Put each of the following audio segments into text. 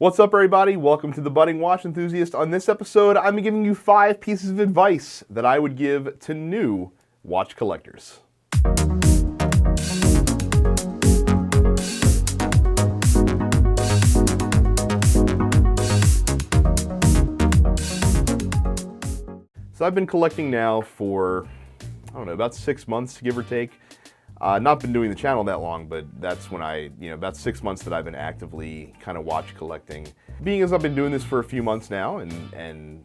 What's up, everybody? Welcome to the Budding Watch Enthusiast. On this episode, I'm giving you 5 pieces of advice that I would give to new watch collectors. So I've been collecting now for, about 6 months, give or take. Not been doing the channel that long, but that's when about 6 months that I've been actively kind of watch collecting. Being as I've been doing this for a few months now and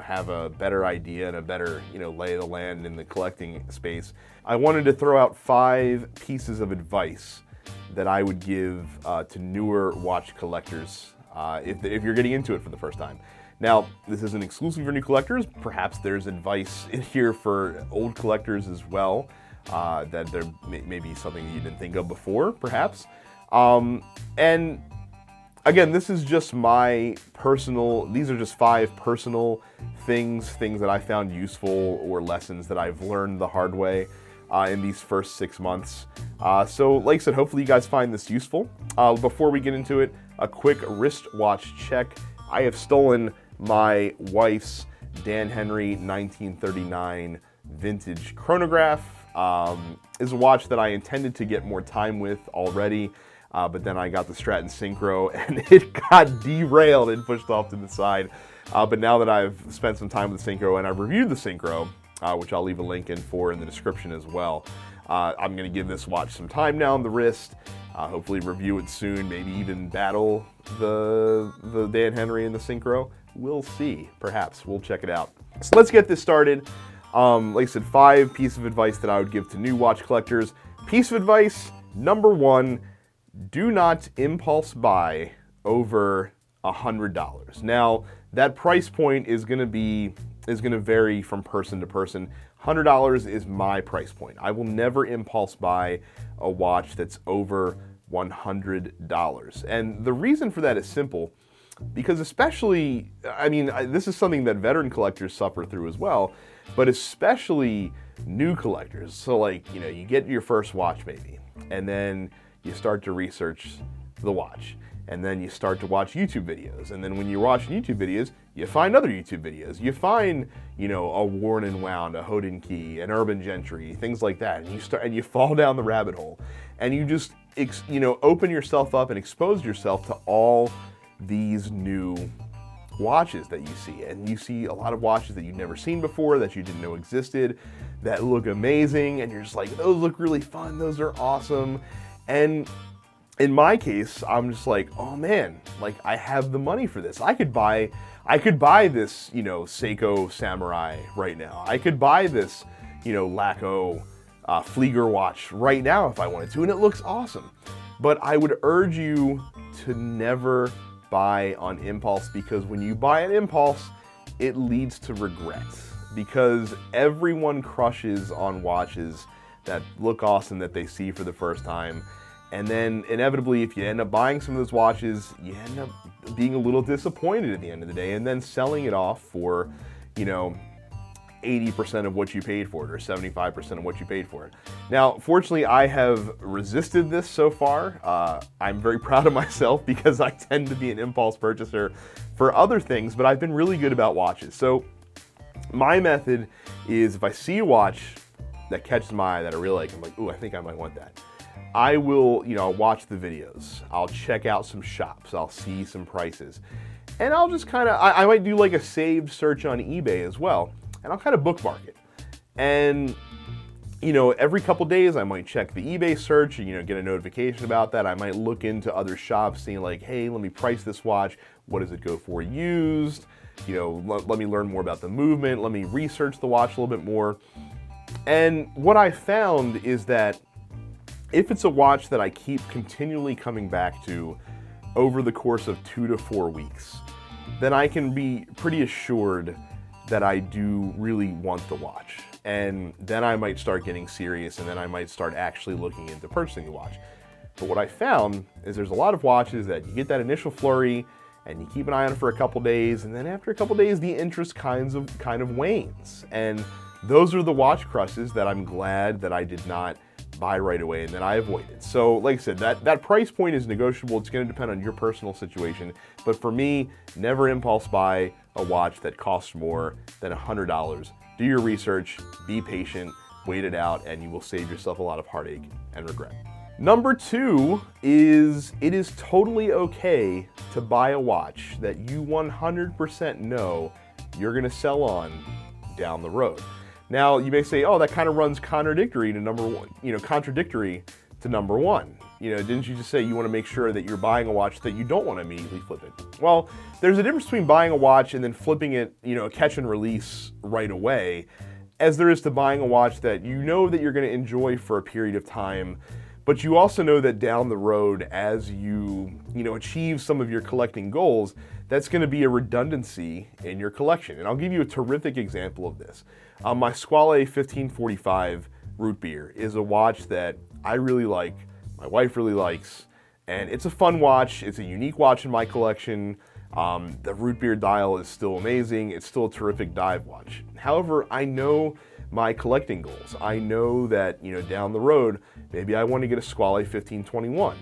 have a better idea and a better, lay of the land in the collecting space, I wanted to throw out 5 pieces of advice that I would give to newer watch collectors if you're getting into it for the first time. Now, this isn't exclusive for new collectors. Perhaps there's advice in here for old collectors as well. That there may be something you didn't think of before, perhaps. And again, this is just these are just 5 personal things that I found useful or lessons that I've learned the hard way in these first 6 months. So like I said, hopefully you guys find this useful. Before we get into it, a quick wristwatch check. I have stolen my wife's Dan Henry 1939 vintage chronograph. Is a watch that I intended to get more time with already, but then I got the Stratton Synchro and it got derailed and pushed off to the side. But now that I've spent some time with the Synchro and I've reviewed the Synchro, which I'll leave a link in the description as well, I'm going to give this watch some time now on the wrist, hopefully review it soon, maybe even battle the Dan Henry and the Synchro. We'll see, perhaps. We'll check it out. So let's get this started. Like I said, 5 pieces of advice that I would give to new watch collectors. Piece of advice number 1, do not impulse buy over $100. Now, that price point is going to vary from person to person. $100 is my price point. I will never impulse buy a watch that's over $100. And the reason for that is simple. Because especially, this is something that veteran collectors suffer through as well, but especially new collectors. So like, you get your first watch maybe, and then you start to research the watch, and then you start to watch YouTube videos, and then when you're watching YouTube videos, you find other YouTube videos. You find, a Worn and Wound, a Hodinkee, an Urban Gentry, things like that, and you fall down the rabbit hole, and you just, open yourself up and expose yourself to all these new watches that you see. And you see a lot of watches that you've never seen before, that you didn't know existed, that look amazing, and you're just like, those look really fun, those are awesome. And in my case, I'm just like, oh man, like I have the money for this. I could buy this, Seiko Samurai right now. I could buy this, Laco Flieger watch right now if I wanted to, and it looks awesome. But I would urge you to never buy on impulse, because when you buy an impulse, it leads to regret, because everyone crushes on watches that look awesome that they see for the first time. And then inevitably, if you end up buying some of those watches, you end up being a little disappointed at the end of the day, and then selling it off for, 80% of what you paid for it, or 75% of what you paid for it. Now, fortunately, I have resisted this so far. I'm very proud of myself because I tend to be an impulse purchaser for other things, but I've been really good about watches. So my method is, if I see a watch that catches my eye that I really like, I'm like, ooh, I think I might want that. I will, I'll watch the videos. I'll check out some shops. I'll see some prices. And I'll just I might do like a saved search on eBay as well. And I'll kind of bookmark it. And, every couple days I might check the eBay search and, get a notification about that. I might look into other shops, seeing like, hey, let me price this watch. What does it go for used? Let me learn more about the movement. Let me research the watch a little bit more. And what I found is that if it's a watch that I keep continually coming back to over the course of 2 to 4 weeks, then I can be pretty assured that I do really want the watch. And then I might start getting serious, and then I might start actually looking into purchasing the watch. But what I found is there's a lot of watches that you get that initial flurry, and you keep an eye on it for a couple days, and then after a couple days, the interest kind of wanes. And those are the watch crushes that I'm glad that I did not buy right away, and then I avoid it. So like I said, that price point is negotiable. It's going to depend on your personal situation. But for me, never impulse buy a watch that costs more than $100. Do your research, be patient, wait it out, and you will save yourself a lot of heartache and regret. Number 2 is it is totally okay to buy a watch that you 100% know you're going to sell on down the road. Now, you may say, oh, that kind of runs contradictory to number 1, contradictory to number 1. Didn't you just say you want to make sure that you're buying a watch that you don't want to immediately flip it? Well, there's a difference between buying a watch and then flipping it, catch and release right away, as there is to buying a watch that you know that you're going to enjoy for a period of time, but you also know that down the road, as you achieve some of your collecting goals, that's going to be a redundancy in your collection. And I'll give you a terrific example of this. My Squale 1545 root beer is a watch that I really like, my wife really likes, and it's a fun watch. It's a unique watch in my collection. The root beer dial is still amazing. It's still a terrific dive watch. However, I know my collecting goals. I know that, down the road, maybe I want to get a Squale 1521.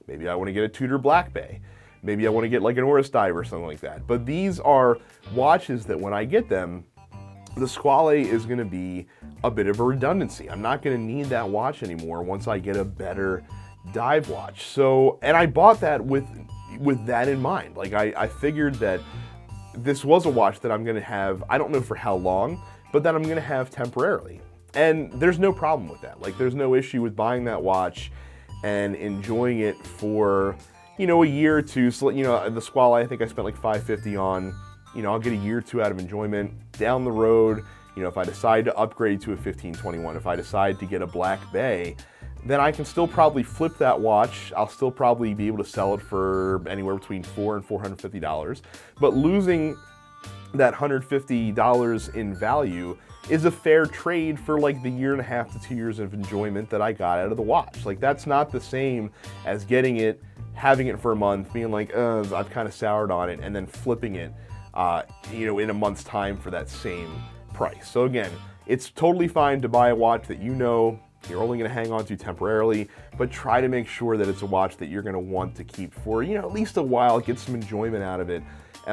Maybe I want to get a Tudor Black Bay. Maybe I want to get like an Oris dive or something like that. But these are watches that when I get them, the Squale is going to be a bit of a redundancy. I'm not going to need that watch anymore once I get a better dive watch. So, and I bought that with that in mind. Like I figured that this was a watch that I'm going to have, I don't know for how long, but that I'm going to have temporarily. And there's no problem with that. Like there's no issue with buying that watch and enjoying it for, a year or two. So, the Squale, I think I spent like $550 on. I'll get a year or two out of enjoyment. Down the road, if I decide to upgrade to a 1521, if I decide to get a Black Bay, then I can still probably flip that watch. I'll still probably be able to sell it for anywhere between $400 and $450. But losing that $150 in value is a fair trade for like the 1.5 to 2 years of enjoyment that I got out of the watch. Like that's not the same as getting it, having it for a month, being like, I've kind of soured on it, and then flipping it, in a month's time for that same price. So again, it's totally fine to buy a watch that you're only going to hang on to temporarily, but try to make sure that it's a watch that you're going to want to keep for, at least a while, get some enjoyment out of it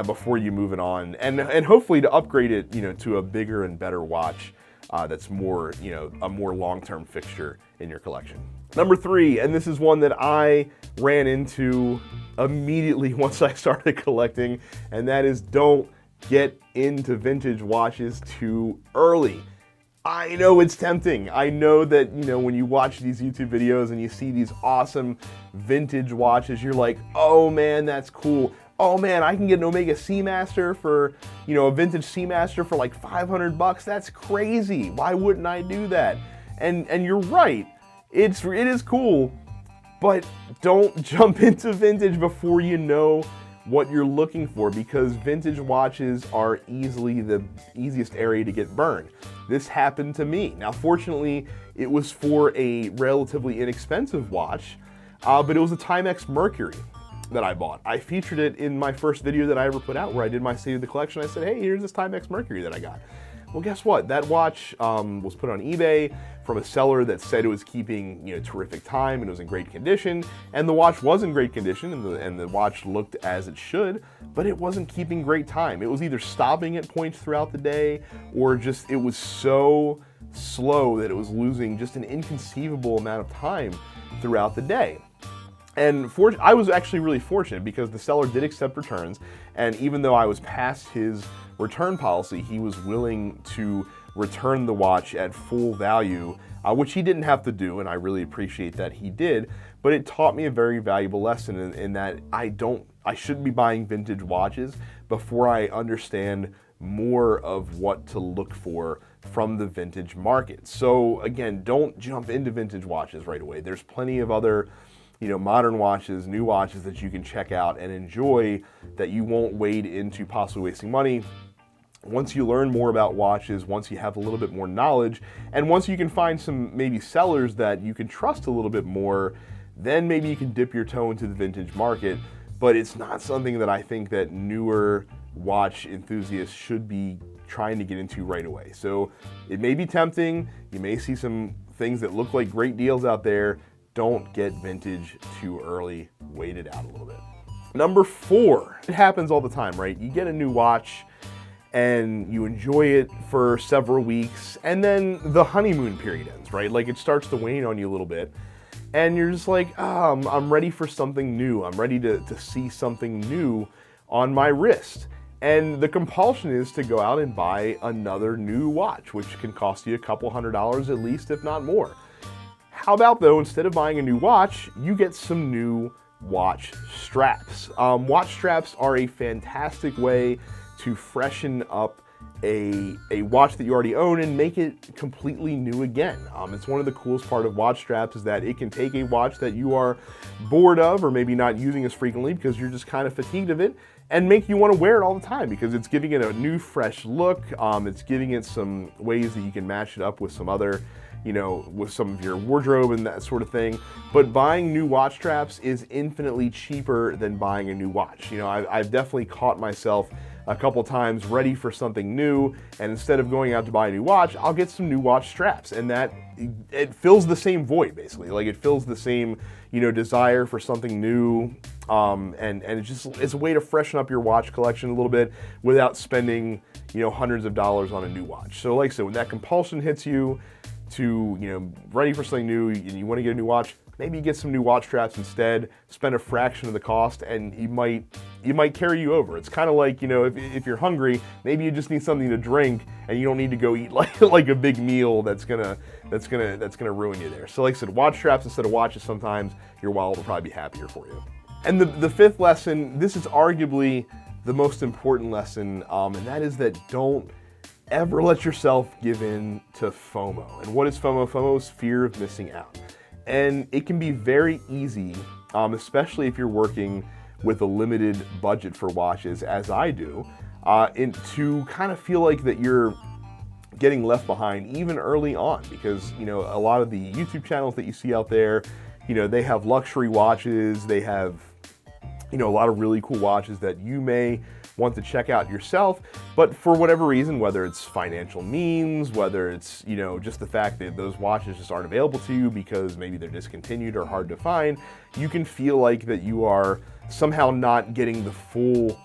before you move it on, and hopefully to upgrade it, to a bigger and better watch that's more, a more long-term fixture in your collection. Number 3, and this is one that I ran into immediately once I started collecting, and that is don't get into vintage watches too early. I know it's tempting. I know that, when you watch these YouTube videos and you see these awesome vintage watches, you're like, oh man, that's cool. Oh man, I can get an Omega Seamaster for, a vintage Seamaster for like $500. That's crazy. Why wouldn't I do that? And you're right. It is cool, but don't jump into vintage before you know what you're looking for, because vintage watches are easily the easiest area to get burned. This happened to me. Now, fortunately, it was for a relatively inexpensive watch, but it was a Timex Mercury that I bought. I featured it in my first video that I ever put out where I did my State of the Collection. I said, hey, here's this Timex Mercury that I got. Well, guess what? That watch was put on eBay from a seller that said it was keeping terrific time and it was in great condition. And the watch was in great condition, and the watch looked as it should, but it wasn't keeping great time. It was either stopping at points throughout the day, or just it was so slow that it was losing just an inconceivable amount of time throughout the day. And I was actually really fortunate because the seller did accept returns, and even though I was past his return policy, he was willing to return the watch at full value, which he didn't have to do, and I really appreciate that he did. But it taught me a very valuable lesson in that I shouldn't be buying vintage watches before I understand more of what to look for from the vintage market. So again, don't jump into vintage watches right away. There's plenty of other modern watches, new watches that you can check out and enjoy that you won't wade into possibly wasting money. Once you learn more about watches, once you have a little bit more knowledge, and once you can find some maybe sellers that you can trust a little bit more, then maybe you can dip your toe into the vintage market. But it's not something that I think that newer watch enthusiasts should be trying to get into right away. So it may be tempting. You may see some things that look like great deals out there. Don't get vintage too early. Wait it out a little bit. Number 4, it happens all the time, right? You get a new watch and you enjoy it for several weeks, and then the honeymoon period ends, right? Like it starts to wane on you a little bit, and you're just like, oh, I'm ready for something new. I'm ready to see something new on my wrist. And the compulsion is to go out and buy another new watch, which can cost you a couple $100 at least, if not more. How about though, instead of buying a new watch, you get some new watch straps. Watch straps are a fantastic way to freshen up a watch that you already own and make it completely new again. It's one of the coolest part of watch straps is that it can take a watch that you are bored of or maybe not using as frequently because you're just kind of fatigued of it, and make you want to wear it all the time because it's giving it a new fresh look. It's giving it some ways that you can match it up with some other, with some of your wardrobe and that sort of thing. But buying new watch straps is infinitely cheaper than buying a new watch. I've definitely caught myself a couple times ready for something new, and instead of going out to buy a new watch, I'll get some new watch straps, and that it fills the same void basically. Like it fills the same, desire for something new, and it's a way to freshen up your watch collection a little bit without spending hundreds of dollars on a new watch. So like I said, when that compulsion hits you to ready for something new and you want to get a new watch, maybe you get some new watch straps instead, spend a fraction of the cost, and you might carry you over. It's kind of like, if you're hungry, maybe you just need something to drink and you don't need to go eat like a big meal that's gonna ruin you there. So like I said, watch straps instead of watches, sometimes your wallet will probably be happier for you. And the 5th lesson, this is arguably the most important lesson, and that is that don't ever let yourself give in to FOMO. And what is FOMO? FOMO is fear of missing out. And it can be very easy, especially if you're working with a limited budget for watches, as I do, to kind of feel like that you're getting left behind even early on, because a lot of the YouTube channels that you see out there, they have luxury watches, they have a lot of really cool watches that you may want to check out yourself, but for whatever reason, whether it's financial means, whether it's just the fact that those watches just aren't available to you because maybe they're discontinued or hard to find, you can feel like that you are somehow not getting the full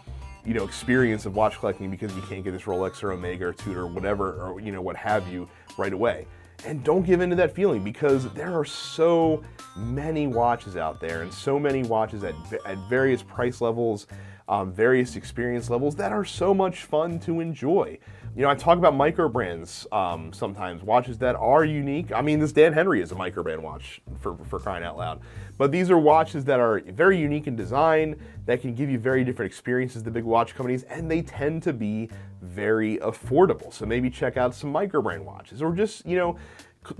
experience of watch collecting because you can't get this Rolex or Omega or Tudor or whatever, or what have you right away. And don't give in to that feeling, because there are so many watches out there and so many watches at various price levels, various experience levels that are so much fun to enjoy. I talk about micro brands sometimes, watches that are unique. I mean, this Dan Henry is a micro brand watch for crying out loud. But these are watches that are very unique in design, that can give you very different experiences than big watch companies, and they tend to be very affordable. So maybe check out some micro brand watches, or just,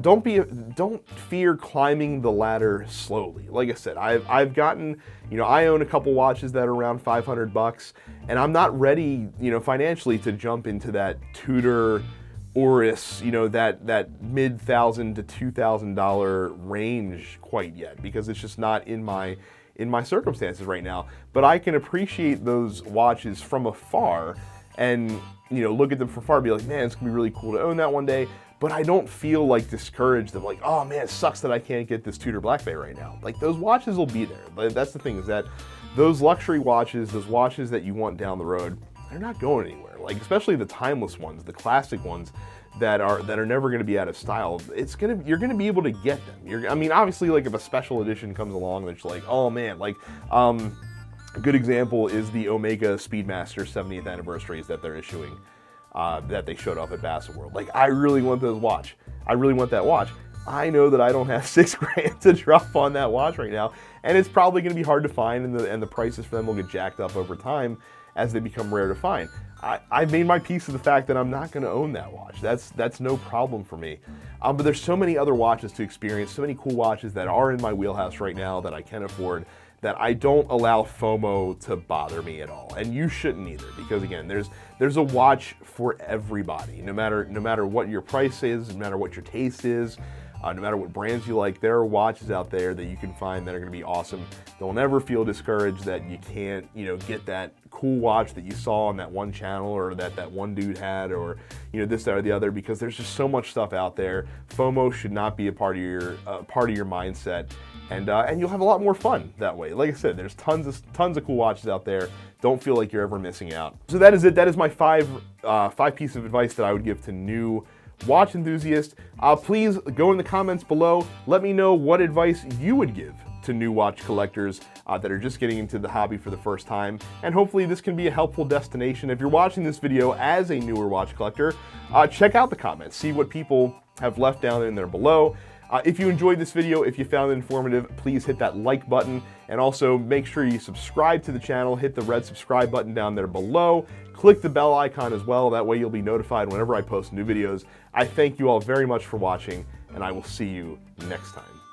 don't fear climbing the ladder slowly. Like I said, I've gotten, I own a couple watches that are around $500, and I'm not ready, financially to jump into that Tudor Oris, that mid-$1,000 to $2,000 range quite yet, because it's just not in my circumstances right now. But I can appreciate those watches from afar, and look at them from afar and be like, man, it's gonna be really cool to own that one day. But I don't feel like discouraged of like, oh man, it sucks that I can't get this Tudor Black Bay right now. Like, those watches will be there. That's the thing, is that those luxury watches, those watches that you want down the road, they're not going anywhere. Like, especially the timeless ones, the classic ones that are never going to be out of style. You're gonna be able to get them. I mean, obviously, like if a special edition comes along that's like, oh man, like a good example is the Omega Speedmaster 70th anniversaries that they're issuing, that they showed off at Bassett Like, I really want those watch. I really want that watch. I know that I don't have $6,000 to drop on that watch right now, and it's probably going to be hard to find, and the prices for them will get jacked up over time as they become rare to find. I've made my peace of the fact that I'm not going to own that watch. That's no problem for me. But there's so many other watches to experience, so many cool watches that are in my wheelhouse right now that I can afford, that I don't allow FOMO to bother me at all. And you shouldn't either, because again, there's a watch for everybody, no matter what your price is, no matter what your taste is. No matter what brands you like, there are watches out there that you can find that are going to be awesome. Don't ever feel discouraged that you can't, get that cool watch that you saw on that one channel, or that one dude had, or this, that, or the other, because there's just so much stuff out there. FOMO should not be a part of your mindset, and you'll have a lot more fun that way. Like I said, there's tons of cool watches out there. Don't feel like you're ever missing out. So that is it. That is my five pieces of advice that I would give to new watch enthusiasts. Please go in the comments below. Let me know what advice you would give to new watch collectors that are just getting into the hobby for the first time. And hopefully this can be a helpful destination. If you're watching this video as a newer watch collector, check out the comments. See what people have left down in there below. If you enjoyed this video, if you found it informative, please hit that like button, and also make sure you subscribe to the channel. Hit the red subscribe button down there below. Click the bell icon as well. That way you'll be notified whenever I post new videos. I thank you all very much for watching, and I will see you next time.